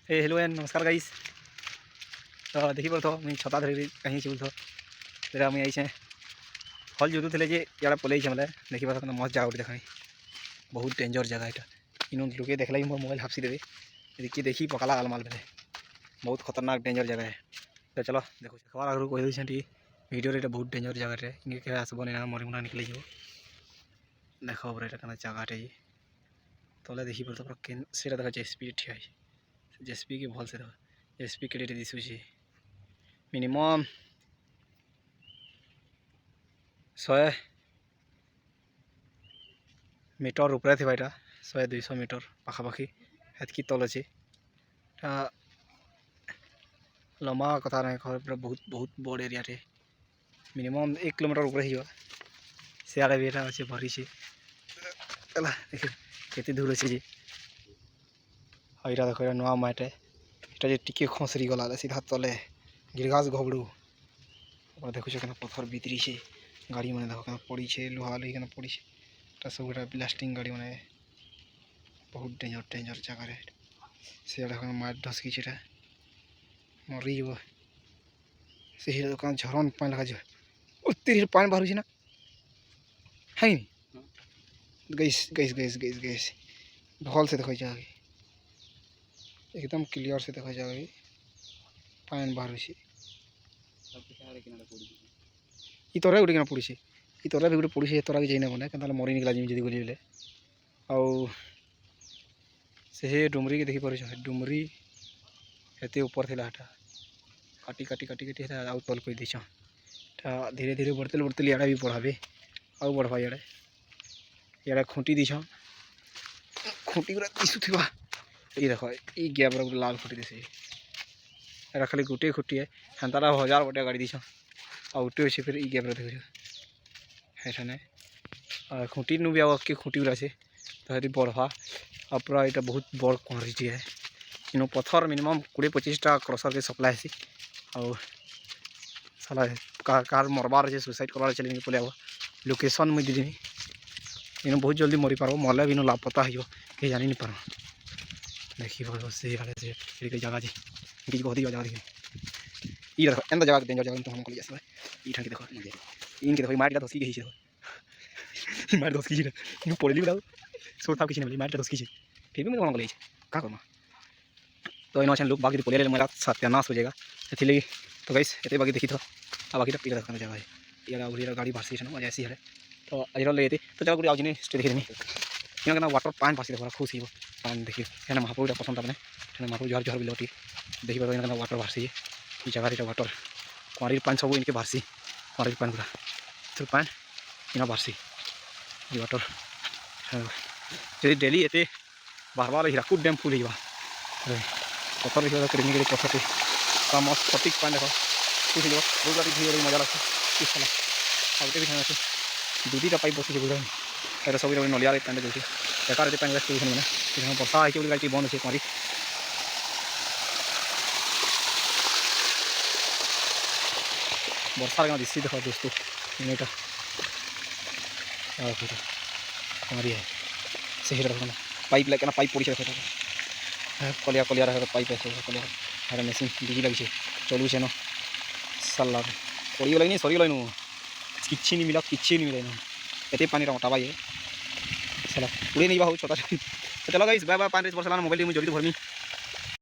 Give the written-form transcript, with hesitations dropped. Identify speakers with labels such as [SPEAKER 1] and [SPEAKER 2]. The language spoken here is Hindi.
[SPEAKER 1] हेलो एंड नमस्कार गाइस। तो देखी पड़ो मुझे छता धरी कहीं बोल तेरा मुझे आई हल जुटू थे इे पलि मतलब देखी पार मस्त जगह गोटे देख बहुत डेंजर जगह यहाँ इन लुके देखला मोर मोबाइल हाफसी देवे कि देखी पकाला आलमाल बेले बहुत खतरनाक डेंजर जगह है। तो चलो देखो खबर आगे कही भिडियो बहुत डेंजर जगह इनके आसब ना मरीमुना निकल जाओ देख जगह तले देखी पड़े से देखा जेसीबी ठिया जेसीबी के भल से देख जेसीबी के दिशुची मिनिमम 100 मीटर ऊपर थे यहाँ 100-200 मीटर पाखापाखि हेतकी तल अच्छे लंबा कथा ना पूरा बहुत बहुत बड़ एरिया रे मिनिमम 1 किलोमीटर ऊपर ही सियाड़े भी अच्छे भरी से देख के दूर अच्छे यहाँ देख नुआ माटे ये टिके खसरी गला सीधा तले गिरघास घबड़ू देखो पत्थर भितरी से गाड़ी मैंने देख पड़ी है लुहा लुही पड़ी सब गोटा ब्लास्टिंग गाड़ी मैंने बहुत डेंजर डेंजर जगह से मार ढसकी मरी से दुकान झरन पानी लगा उत्तर पानी बाहर ना है gas gas gas gas gas भल से देखो जगह एकदम क्लियर से देखा जाए पानी बाहर तोरा गोटे क्या पड़ी ये तोरा भी गोटे पड़ी तोरा भी जाइना बने क्या मरी निकला जमी गली बेले आउ से डुमरी के देखी पार डुमरी एत ऊपर थी काटी काटी काटी काटी आउ तल कर देछ धीरे धीरे बढ़ते बढ़ते इे भी बढ़ावे आउ बढ़वा इे खुंटी दीछ खुंटी पूरा दिशुवा ये देख ये गैप गोटे लाल खुटी दिशे एरा खाली गोटे खुटी है हेन्ता 1000 गोटे गाड़ी दीछ आ गोटे अच्छे फिर ये गैप देखे खुटी नु भी आगे खुटी गुरा से तो ये बढ़वा और पूरा यहाँ बहुत बड़ क्वांटिटी है इन पत्थर मिनिमम 20-25 क्रसर के सप्लाई है और साला कार मरबार अच्छे सुसाइड करार चले पलि लोकेशन मुझे देदेमी इन बहुत जल्दी मरी पार मरले भी लापता हो कहीं जानी नहीं पार देखी से जगह जी कि कह जगह देखिए ये देखो एंता जगह डेंजर जगह हम कल ये देखो इनके देखो माटी धसकी गई माटी धसकी पड़े बताओ सोच था किसी नहीं माटी धसकी फिर भी मैं कल क्या करमा तो इन लोग बाकी पलिया मेरा सत्यानाश हो जाएगा इसलिए तो गैस ये बाकी देखी तो बाकी पीला देखा जगह है ये गाड़ी भाषी है ऐसी है तो आज लेते तो चलो गोटे आज स्टे देखी देमी इन वाटर पानी भाषी देखो खुश हो पानी देखिए है महापुर पसंद अपने महापुर जहर जहर बिलटी देखी पार इन वाटर भाषी ये जगह वाटर कुआरी पानी सब इनके भाषी कुआरी पानी पूरा तो पानी इन भाषी ये वाटर जी डेली ये बार बार हीराकुद डैम फुल हो पत्थर देखिए क्रिमिक पत्थर का मस्त सटीक पानी देख खुश हो बहुत गाड़ी मजा लगता है आगे भी अच्छे दुटा पाइप बस बुझा सब नलिया पानी दूसरी बेकार पानी वेस्ट मैंने बर्षा है गाड़ी बंद अच्छे कुआरी बर्षार दिशा देख दोस्तों इनटा कुआरी है से पाइप लगे पाइप पड़ी कलिया कलिया पाइप है मेसीन बिजी लगे चलुचे न साला पड़गला नहीं सरीगला कि नहीं मिला कि नहीं मिले ये पानी अटाबा ये साला उड़े नहीं छता चलो गाइस बाय बाय पानी बरसा मोबाइल मुझे जल्दी भरमी।